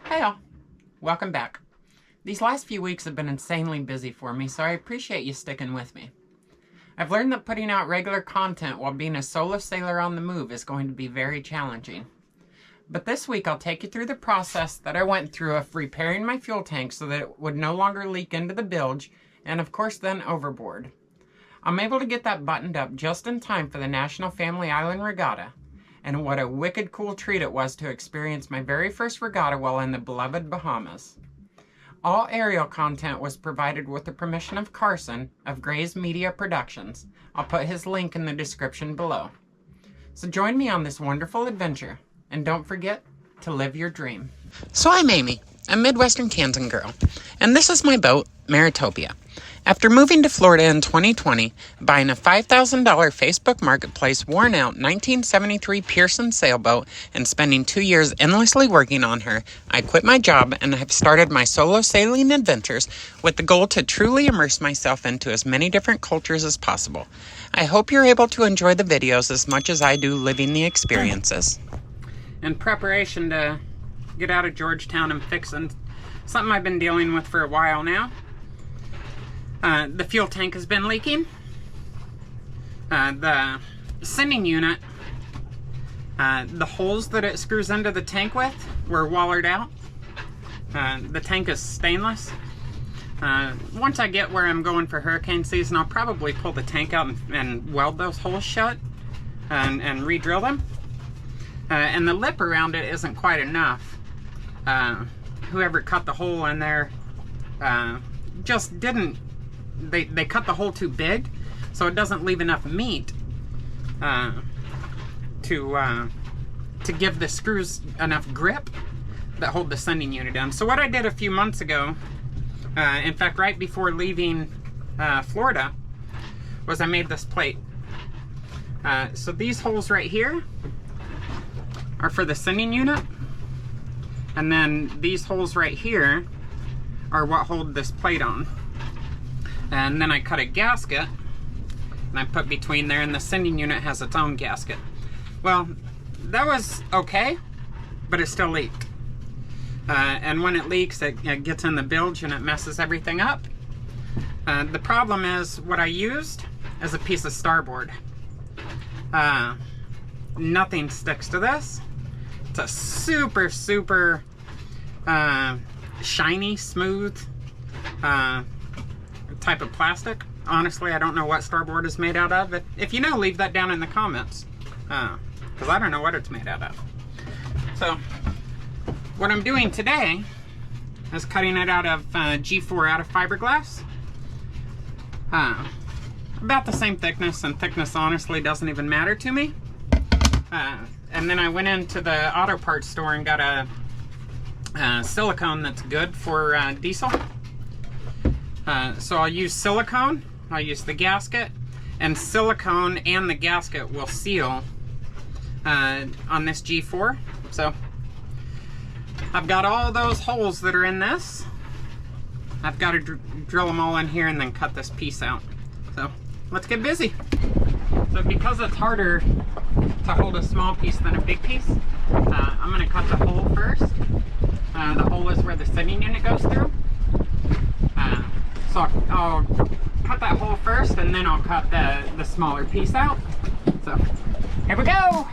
Hey all, welcome back. These last few weeks have been insanely busy for me, so I appreciate you sticking with me. I've learned that putting out regular content while being a solo sailor on the move is going to be very challenging. But this week I'll take you through the process that I went through of repairing my fuel tank so that it would no longer leak into the bilge, and of course then overboard. I'm able to get that buttoned up just in time for the National Family Island Regatta, and what a wicked cool treat it was to experience my very first regatta while in the beloved Bahamas. All aerial content was provided with the permission of Carson of Gray's Media Productions. I'll put his link in the description below. So join me on this wonderful adventure, and don't forget to live your dream. So I'm Amy, a Midwestern Kansas girl, and this is my boat, Maritopia. After moving to Florida in 2020, buying a $5,000 Facebook Marketplace worn-out 1973 Pearson sailboat, and spending 2 years endlessly working on her, I quit my job and have started my solo sailing adventures with the goal to truly immerse myself into as many different cultures as possible. I hope you're able to enjoy the videos as much as I do living the experiences. In preparation to get out of Georgetown and fixing something I've been dealing with for a while now. The fuel tank has been leaking. The sending unit, the holes that it screws into the tank with were wallered out. The tank is stainless. Once I get where I'm going for hurricane season, I'll probably pull the tank out and weld those holes shut and re-drill them. And the lip around it isn't quite enough. Whoever cut the hole in there just didn't. They cut the hole too big, so it doesn't leave enough meat to give the screws enough grip that hold the sending unit down. So what I did a few months ago, in fact right before leaving Florida, was I made this plate. So these holes right here are for the sending unit, and then these holes right here are what hold this plate on. And then I cut a gasket and I put between there, and the sending unit has its own gasket. Well, that was okay, but it still leaked. And when it leaks, it gets in the bilge and it messes everything up. The problem is what I used is a piece of starboard. Nothing sticks to this. It's a super, super shiny, smooth type of plastic. Honestly, I don't know what starboard is made out of. If you know, leave that down in the comments, because I don't know what it's made out of. So what I'm doing today is cutting it out of G4 out of fiberglass. About the same thickness, and thickness honestly doesn't even matter to me. And then I went into the auto parts store and got a silicone that's good for diesel. So I'll use silicone, I'll use the gasket, and silicone and the gasket will seal on this G4. So I've got all those holes that are in this. I've got to drill them all in here and then cut this piece out. So let's get busy. So because it's harder to hold a small piece than a big piece, I'm going to cut the hole first. The hole is where the sending unit goes through. So I'll cut that hole first, and then I'll cut the smaller piece out. So here we go!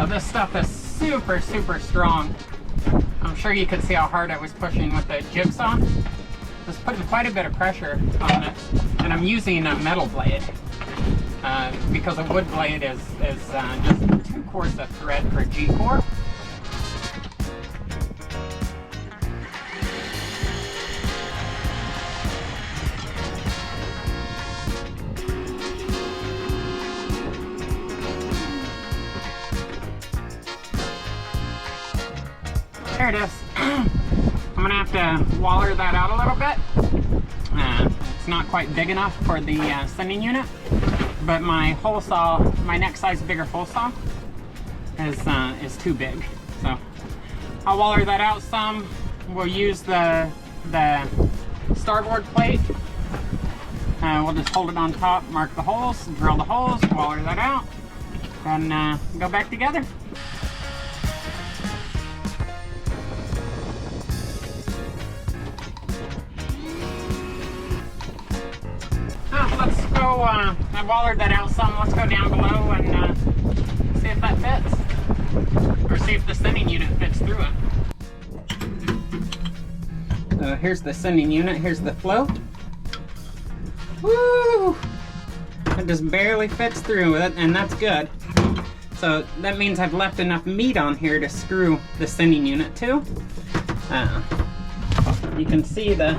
This stuff is super, super strong. I'm sure you could see how hard I was pushing with the jigsaw. I was putting quite a bit of pressure on it, and I'm using a metal blade because a wood blade is just too coarse a thread for G4. There it is. I'm gonna have to waller that out a little bit. It's not quite big enough for the sending unit, but my hole saw, my neck size bigger hole saw, is too big. So I'll waller that out some. We'll use the starboard plate. We'll just hold it on top, mark the holes, drill the holes, waller that out, and go back together. Let's go, I wallered that out some. Let's go down below and see if that fits. Or see if the sending unit fits through it. Here's the sending unit, here's the float. Woo! It just barely fits through it, and that's good. So that means I've left enough meat on here to screw the sending unit to. You can see the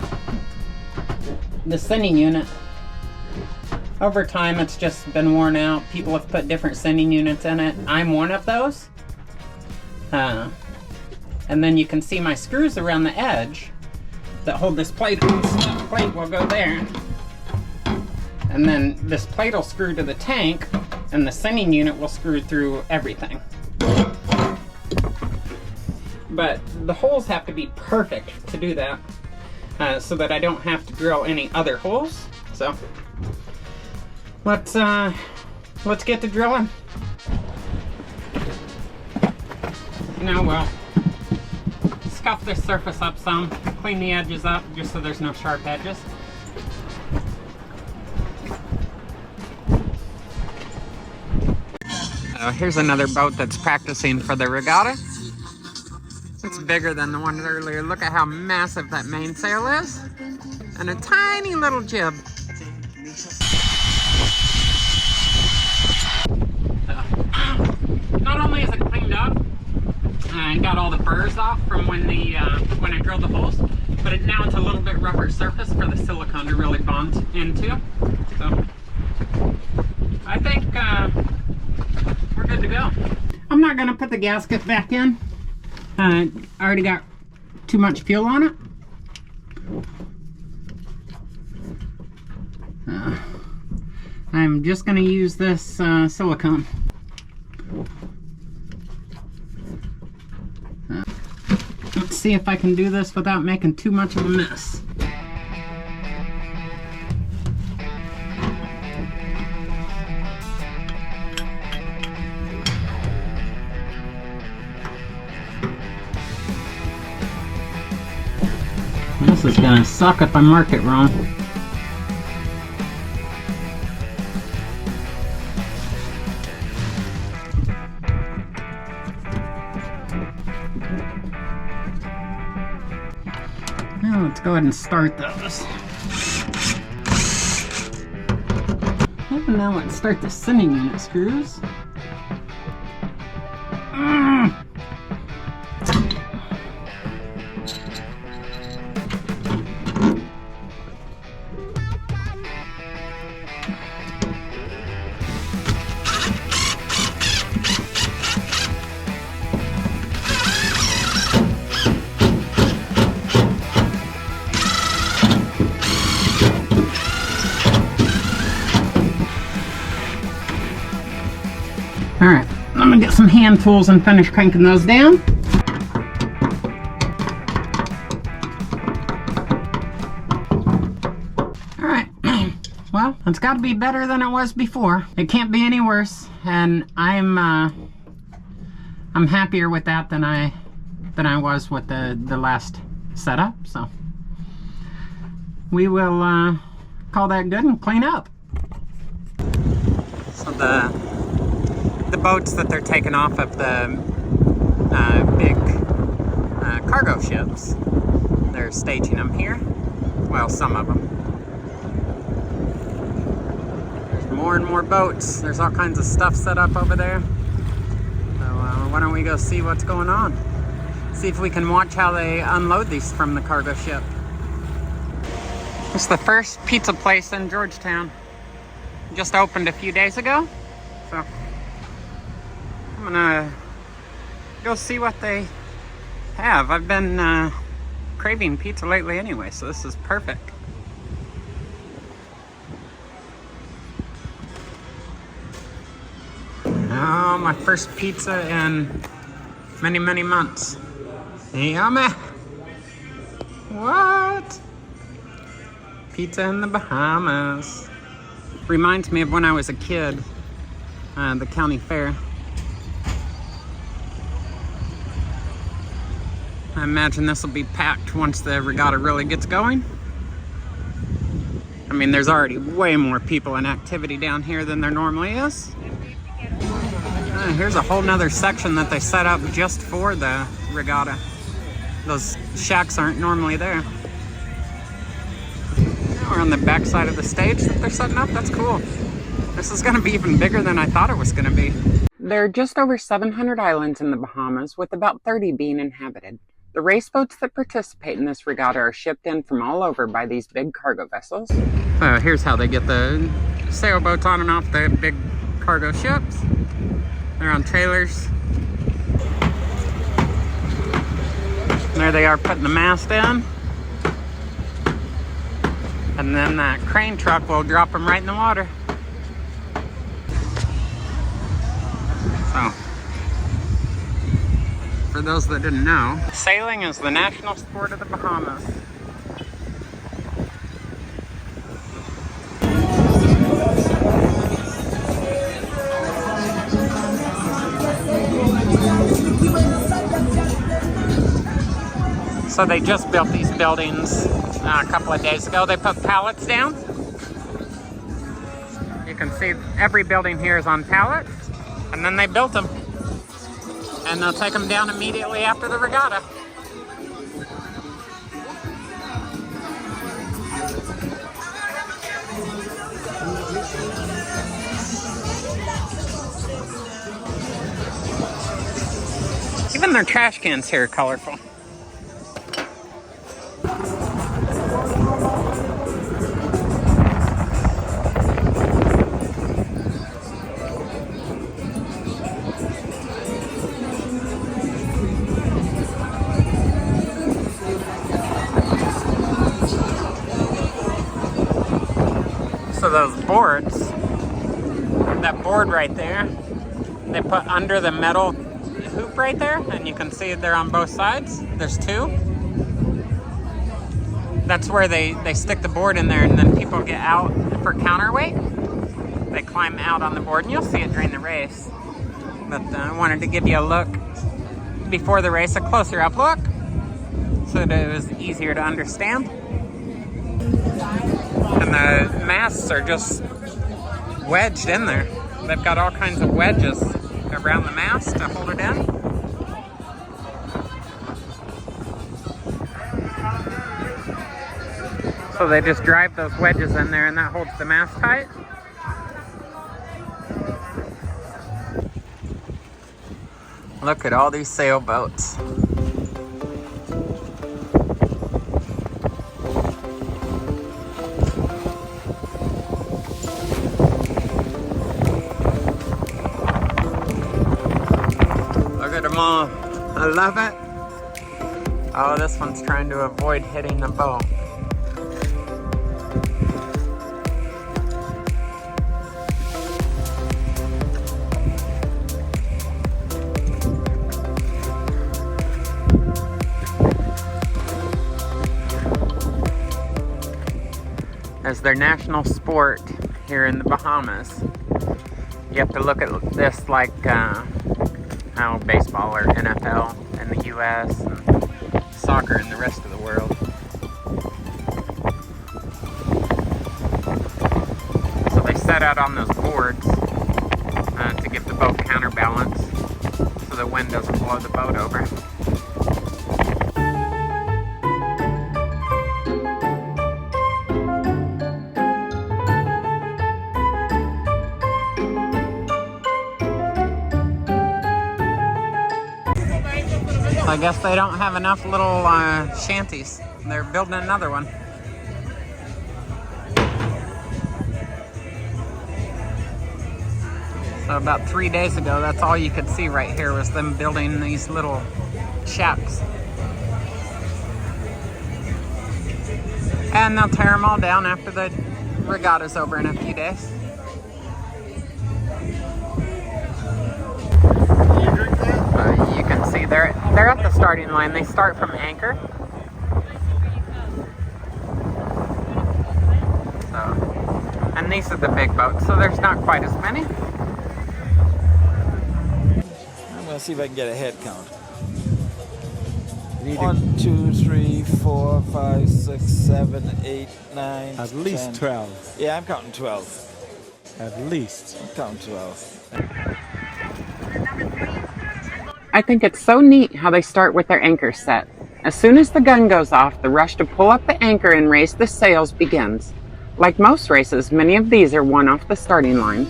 sending unit. Over time, it's just been worn out. People have put different sending units in it. I'm one of those. And then you can see my screws around the edge that hold this plate on. So that plate will go there. And then this plate will screw to the tank, and the sending unit will screw through everything. But the holes have to be perfect to do that, so that I don't have to drill any other holes. So let's get to drilling. Now we'll scuff this surface up some, clean the edges up just so there's no sharp edges. Here's another boat that's practicing for the regatta. It's bigger than the one earlier. Look at how massive that mainsail is. And a tiny little jib. Not only is it cleaned up, and got all the burrs off from when I drilled the holes, but now it's a little bit rougher surface for the silicone to really bond into. So I think we're good to go. I'm not gonna put the gasket back in. I already got too much fuel on it. I'm just gonna use this silicone. Let's see if I can do this without making too much of a mess. This is gonna suck if I mark it wrong. Now let's go ahead and start those. And now let's start the sending unit screws. Alright, I'm gonna get some hand tools and finish cranking those down. Alright, well, it's gotta be better than it was before. It can't be any worse, and I'm happier with that than I was with the last setup, so we will call that good and clean up. So the boats that they're taking off of the big cargo ships, they're staging them here. Well, some of them. There's more and more boats. There's all kinds of stuff set up over there. So why don't we go see what's going on? See if we can watch how they unload these from the cargo ship. It's the first pizza place in Georgetown. Just opened a few days ago. So I'm gonna go see what they have. I've been craving pizza lately anyway, so this is perfect. Oh, my first pizza in many, many months. Yummy! What? Pizza in the Bahamas. Reminds me of when I was a kid, the county fair. I imagine this will be packed once the regatta really gets going. I mean, there's already way more people and activity down here than there normally is. Here's a whole nother section that they set up just for the regatta. Those shacks aren't normally there. We're on the back side of the stage that they're setting up. That's cool. This is going to be even bigger than I thought it was going to be. There are just over 700 islands in the Bahamas, with about 30 being inhabited. The race boats that participate in this regatta are shipped in from all over by these big cargo vessels. Here's how they get the sailboats on and off the big cargo ships. They're on trailers. There they are putting the mast in. And then that crane truck will drop them right in the water. So, for those that didn't know, sailing is the national sport of the Bahamas. So they just built these buildings a couple of days ago. They put pallets down. You can see every building here is on pallets, and then they built them. And they'll take them down immediately after the regatta. Even their trash cans here are colorful. So those boards, that board right there, they put under the metal hoop right there, and you can see they're on both sides. There's two. That's where they stick the board in there, and then people get out for counterweight. They climb out on the board, and you'll see it during the race. But I wanted to give you a look before the race, a closer up look, so that it was easier to understand. And the masts are just wedged in there. They've got all kinds of wedges around the mast to hold it in. So they just drive those wedges in there, and that holds the mast tight. Look at all these sailboats. I love it. Oh, this one's trying to avoid hitting the boat. As their national sport here in the Bahamas, you have to look at this like how baseball or NFL in the US and soccer in the rest of the world. So they set out on those boards to give the boat counterbalance so the wind doesn't blow the boat over. I guess they don't have enough little shanties. They're building another one. So about 3 days ago, that's all you could see right here was them building these little shacks. And they'll tear them all down after the regatta's over in a few days. starting line. They start from anchor. So, and these are the big boats, so there's not quite as many. I'm going to see if I can get a head count. 1, 2, 3, 4, 5, 6, 7, 8, 9, At least 10. 12. Yeah, I'm counting 12. At least. I'm counting 12. I think it's so neat how they start with their anchor set. As soon as the gun goes off, the rush to pull up the anchor and raise the sails begins. Like most races, many of these are won off the starting line.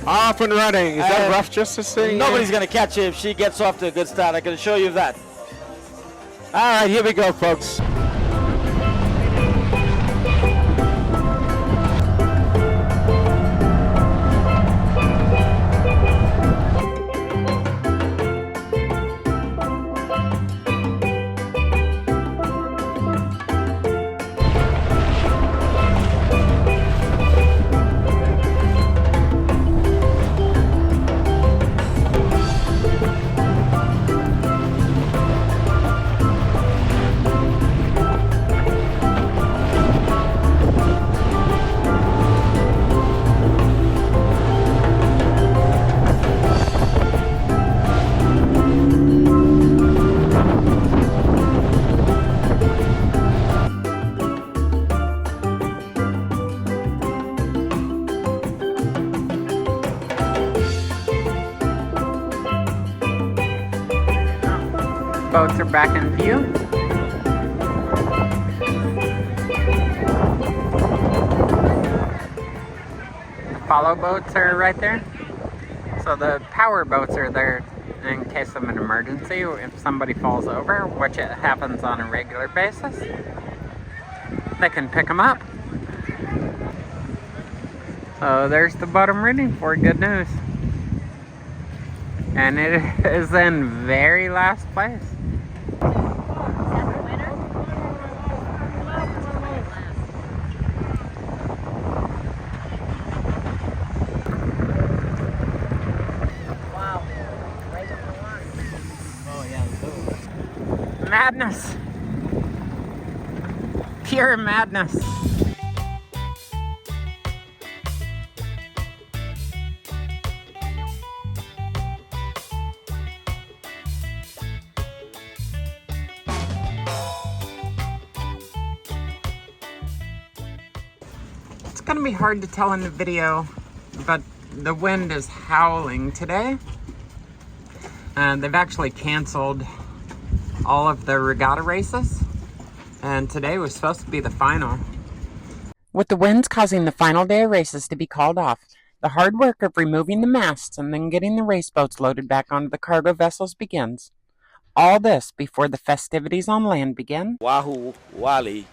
Off and running. Is that rough just to say? Nobody's going to catch her if she gets off to a good start. I can assure you of that. All right, here we go, folks. Boats are back in view. The follow boats are right there. So the power boats are there in case of an emergency, if somebody falls over, which it happens on a regular basis. They can pick them up. So there's the boat I'm reading for. Good news. And it is in very last place. Madness. Pure madness. It's going to be hard to tell in the video, but the wind is howling today. They've actually canceled all of the regatta races, and today was supposed to be the final. With the winds causing the final day of races to be called off, the hard work of removing the masts and then getting the race boats loaded back onto the cargo vessels begins. All this before the festivities on land begin. Wahoo Wally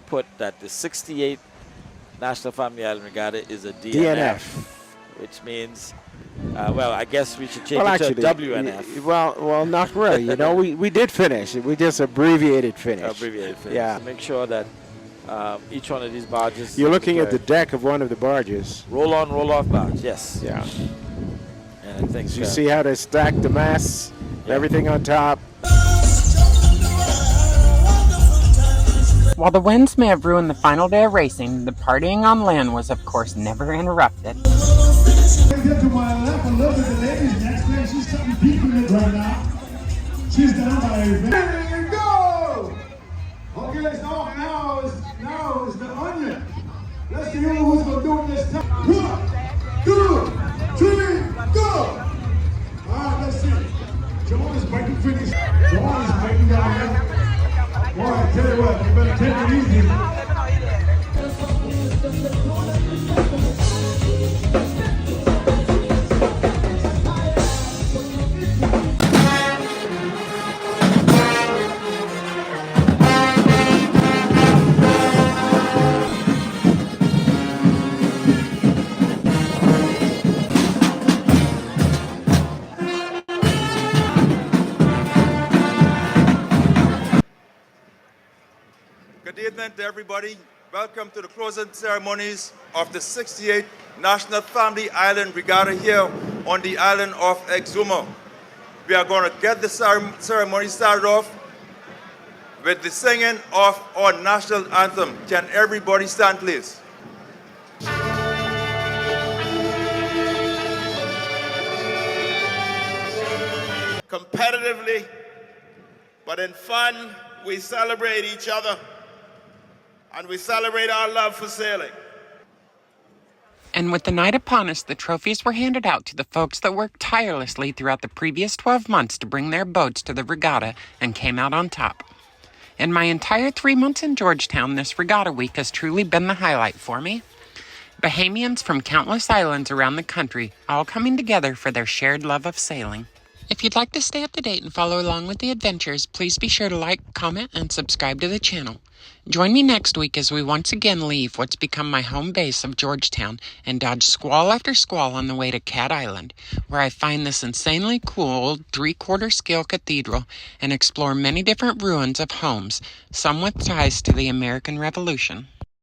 put that the 68th National Family Island Regatta is a DNF, which means, well, I guess we should change it to a WNF. Well, not really. You know, we did finish. We just abbreviated finish. Abbreviated finish. Yeah. To make sure that each one of these barges. You're looking at the deck of one of the barges. Roll on, roll off barge. Yes. Yeah. And I think so you see how they stack the masts, everything on top. While the winds may have ruined the final day of racing, the partying on land was, of course, never interrupted. To my left, a little bit the ladies next to her. She's something deep in it right now. She's down by there you go! Okay, so now is the onion. Let's see who's gonna do it this time. 1, 2, 3, go! Alright, let's see. John is making finish. John is making down there. Alright, tell you what, you better take it easy. evening to everybody. Welcome to the closing ceremonies of the 68th National Family Island Regatta here on the island of Exuma. We are going to get the ceremony started off with the singing of our national anthem. Can everybody stand, please? Competitively, but in fun, we celebrate each other and we celebrate our love for sailing. And with the night upon us, the trophies were handed out to the folks that worked tirelessly throughout the previous 12 months to bring their boats to the regatta and came out on top. In my entire 3 months in Georgetown, this regatta week has truly been the highlight for me. Bahamians from countless islands around the country, all coming together for their shared love of sailing. If you'd like to stay up to date and follow along with the adventures, please be sure to like, comment, and subscribe to the channel. Join me next week as we once again leave what's become my home base of Georgetown and dodge squall after squall on the way to Cat Island, where I find this insanely cool old 3/4 scale cathedral and explore many different ruins of homes, some with ties to the American Revolution.